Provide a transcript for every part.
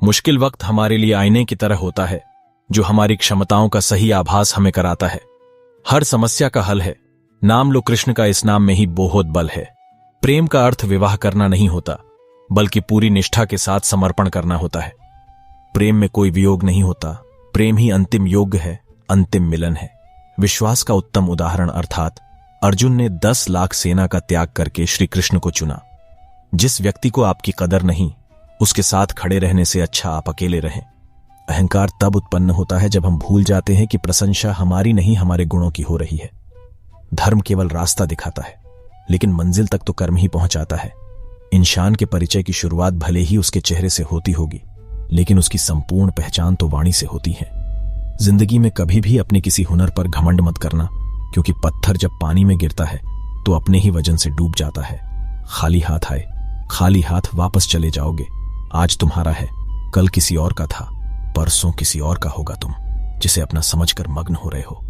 मुश्किल वक्त हमारे लिए आईने की तरह होता है, जो हमारी क्षमताओं का सही आभास हमें कराता है। हर समस्या का हल है। नाम लो कृष्ण का, इस नाम में ही बहुत बल है। प्रेम का अर्थ विवाह करना नहीं होता, बल्कि पूरी निष्ठा के साथ समर्पण करना होता है। प्रेम में कोई वियोग नहीं होता। प्रेम ही अंतिम योग है, अंतिम मिलन है। विश्वास का उत्तम उदाहरण अर्थात अर्जुन ने 10 लाख सेना का त्याग करके श्री कृष्ण को चुना। जिस व्यक्ति को आपकी कदर नहीं, उसके साथ खड़े रहने से अच्छा आप अकेले रहें। अहंकार तब उत्पन्न होता है जब हम भूल जाते हैं कि प्रशंसा हमारी नहीं, हमारे गुणों की हो रही है। धर्म केवल रास्ता दिखाता है, लेकिन मंजिल तक तो कर्म ही पहुंचाता है। इंसान के परिचय की शुरुआत भले ही उसके चेहरे से होती होगी, लेकिन उसकी संपूर्ण पहचान तो वाणी से होती है। जिंदगी में कभी भी अपने किसी हुनर पर घमंड मत करना, क्योंकि पत्थर जब पानी में गिरता है तो अपने ही वजन से डूब जाता है। खाली हाथ आए, खाली हाथ वापस चले जाओगे। आज तुम्हारा है, कल किसी और का था, परसों किसी और का होगा तुम, जिसे अपना समझकर मग्न हो रहे हो।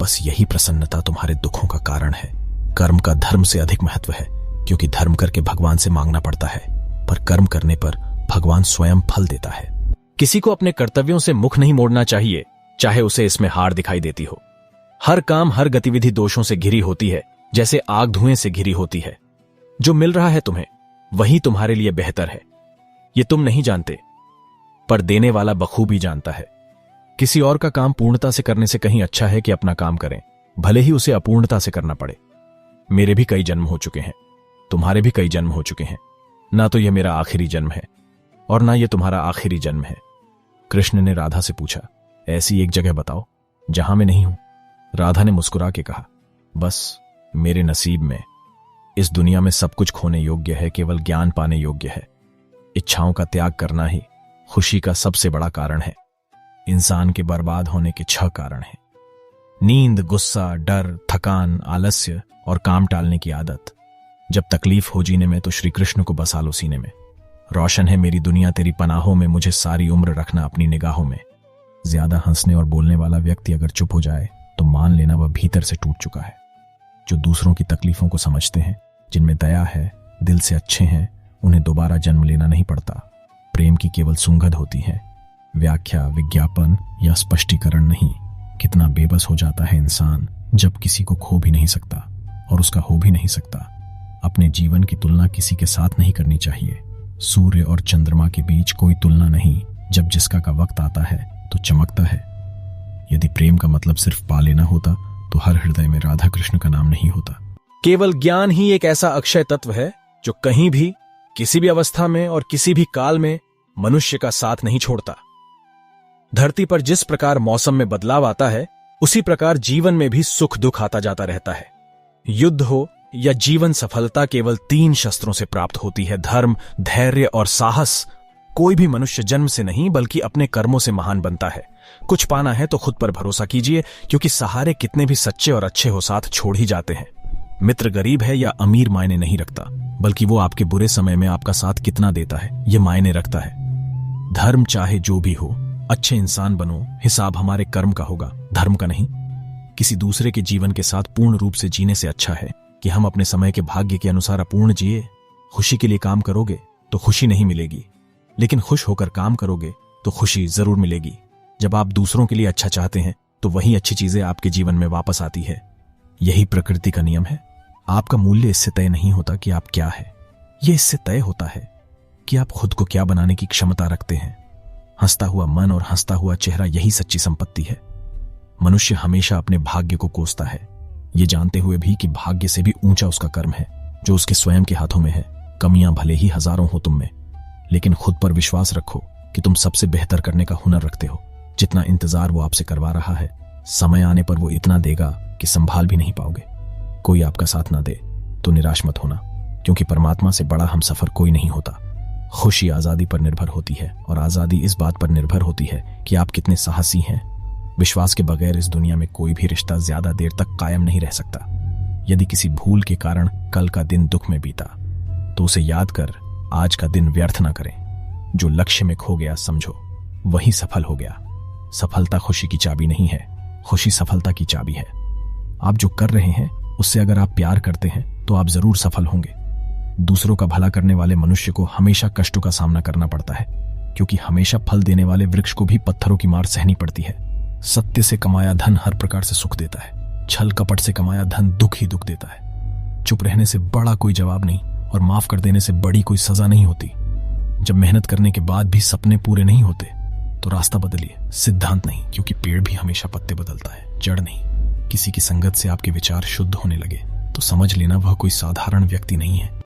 बस यही प्रसन्नता तुम्हारे दुखों का कारण है। कर्म का धर्म से अधिक महत्व है, क्योंकि धर्म करके भगवान से मांगना पड़ता है, पर कर्म करने पर भगवान स्वयं फल देता है। किसी को अपने कर्तव्यों से मुख नहीं मोड़ना चाहिए, चाहे उसे इसमें हार दिखाई देती हो। हर काम, हर गतिविधि दोषों से घिरी होती है, जैसे आग धुएं से घिरी होती है। जो मिल रहा है तुम्हें, वही तुम्हारे लिए बेहतर है। ये तुम नहीं जानते, पर देने वाला बखूबी जानता है। किसी और का काम पूर्णता से करने से कहीं अच्छा है कि अपना काम करें, भले ही उसे अपूर्णता से करना पड़े। मेरे भी कई जन्म हो चुके हैं, तुम्हारे भी कई जन्म हो चुके हैं। ना तो यह मेरा आखिरी जन्म है, और ना यह तुम्हारा आखिरी जन्म है। कृष्ण ने राधा से पूछा, ऐसी एक जगह बताओ जहां मैं नहीं हूं। राधा ने मुस्कुरा के कहा, बस मेरे नसीब में। इस दुनिया में सब कुछ खोने योग्य है, केवल ज्ञान पाने योग्य है। इच्छाओं का त्याग करना ही खुशी का सबसे बड़ा कारण है। इंसान के बर्बाद होने के 6 कारण हैं: नींद, गुस्सा, डर, थकान, आलस्य और काम टालने की आदत। जब तकलीफ हो जीने में तो श्री कृष्ण को बसा लो सीने में। रोशन है मेरी दुनिया तेरी पनाहों में, मुझे सारी उम्र रखना अपनी निगाहों में। ज्यादा हंसने और बोलने वाला व्यक्ति अगर चुप हो जाए तो मान लेना वह भीतर से टूट चुका है। जो दूसरों की तकलीफों को समझते हैं, जिनमें दया है, दिल से अच्छे हैं, उन्हें दोबारा जन्म लेना नहीं पड़ता। प्रेम की केवल सुंगध होती है, व्याख्या, विज्ञापन या स्पष्टीकरण नहीं। कितना बेबस हो जाता है इंसान जब किसी को खो भी नहीं सकता और उसका हो भी नहीं सकता। अपने जीवन की तुलना किसी के साथ नहीं करनी चाहिए। सूर्य और चंद्रमा के बीच कोई तुलना नहीं। जब जिसका का वक्त आता है तो चमकता है। यदि प्रेम का मतलब सिर्फ पा लेना होता तो हर हृदय में राधा कृष्ण का नाम नहीं होता। केवल ज्ञान ही एक ऐसा अक्षय तत्व है जो कहीं भी, किसी भी अवस्था में और किसी भी काल में मनुष्य का साथ नहीं छोड़ता। धरती पर जिस प्रकार मौसम में बदलाव आता है, उसी प्रकार जीवन में भी सुख दुख आता जाता रहता है। युद्ध हो या जीवन सफलता केवल 3 शस्त्रों से प्राप्त होती है: धर्म, धैर्य और साहस। कोई भी मनुष्य जन्म से नहीं बल्कि अपने कर्मों से महान बनता है। कुछ पाना है तो खुद पर भरोसा कीजिए, क्योंकि सहारे कितने भी सच्चे और अच्छे हो साथ छोड़ ही जाते हैं। मित्र गरीब है या अमीर मायने नहीं रखता, बल्कि वो आपके बुरे समय में आपका साथ कितना देता है ये मायने रखता है। धर्म चाहे जो भी हो, अच्छे इंसान बनो, हिसाब हमारे कर्म का होगा, धर्म का नहीं। किसी दूसरे के जीवन के साथ पूर्ण रूप से जीने से अच्छा है कि हम अपने समय के भाग्य के अनुसार अपूर्ण जिए। खुशी के लिए काम करोगे तो खुशी नहीं मिलेगी, लेकिन खुश होकर काम करोगे तो खुशी जरूर मिलेगी। जब आप दूसरों के लिए अच्छा चाहते हैं तो वही अच्छी चीजें आपके जीवन में वापस आती है। यही प्रकृति का नियम है। आपका मूल्य इससे तय नहीं होता कि आप क्या है, यह इससे तय होता है कि आप खुद को क्या बनाने की क्षमता रखते हैं। हंसता हुआ मन और हंसता हुआ चेहरा, यही सच्ची संपत्ति है। मनुष्य हमेशा अपने भाग्य को कोसता है, ये जानते हुए भी कि भाग्य से भी ऊंचा उसका कर्म है जो उसके स्वयं के हाथों में है। कमियां भले ही हजारों हो तुम में, लेकिन खुद पर विश्वास रखो कि तुम सबसे बेहतर करने का हुनर रखते हो। जितना इंतजार वो आपसे करवा रहा है, समय आने पर वो इतना देगा कि संभाल भी नहीं पाओगे। कोई आपका साथ ना दे तो निराश मत होना, क्योंकि परमात्मा से बड़ा हमसफर कोई नहीं होता। खुशी आजादी पर निर्भर होती है, और आजादी इस बात पर निर्भर होती है कि आप कितने साहसी हैं। विश्वास के बगैर इस दुनिया में कोई भी रिश्ता ज्यादा देर तक कायम नहीं रह सकता। यदि किसी भूल के कारण कल का दिन दुख में बीता, तो उसे याद कर आज का दिन व्यर्थ ना करें। जो लक्ष्य में खो गया समझो वही सफल हो गया। सफलता खुशी की चाबी नहीं है, खुशी सफलता की चाबी है। आप जो कर रहे हैं उससे अगर आप प्यार करते हैं तो आप जरूर सफल होंगे। दूसरों का भला करने वाले मनुष्य को हमेशा कष्टों का सामना करना पड़ता है, क्योंकि हमेशा फल देने वाले वृक्ष को भी पत्थरों की मार सहनी पड़ती है। सत्य से कमाया धन हर प्रकार से सुख देता है, छल कपट से कमाया धन दुख ही दुख देता है। चुप रहने से बड़ा कोई जवाब नहीं और माफ कर देने से बड़ी कोई सजा नहीं होती। जब मेहनत करने के बाद भी सपने पूरे नहीं होते तो रास्ता बदलिए, सिद्धांत नहीं, क्योंकि पेड़ भी हमेशा पत्ते बदलता है, जड़ नहीं। किसी की संगत से आपके विचार शुद्ध होने लगे तो समझ लेना वह कोई साधारण व्यक्ति नहीं है।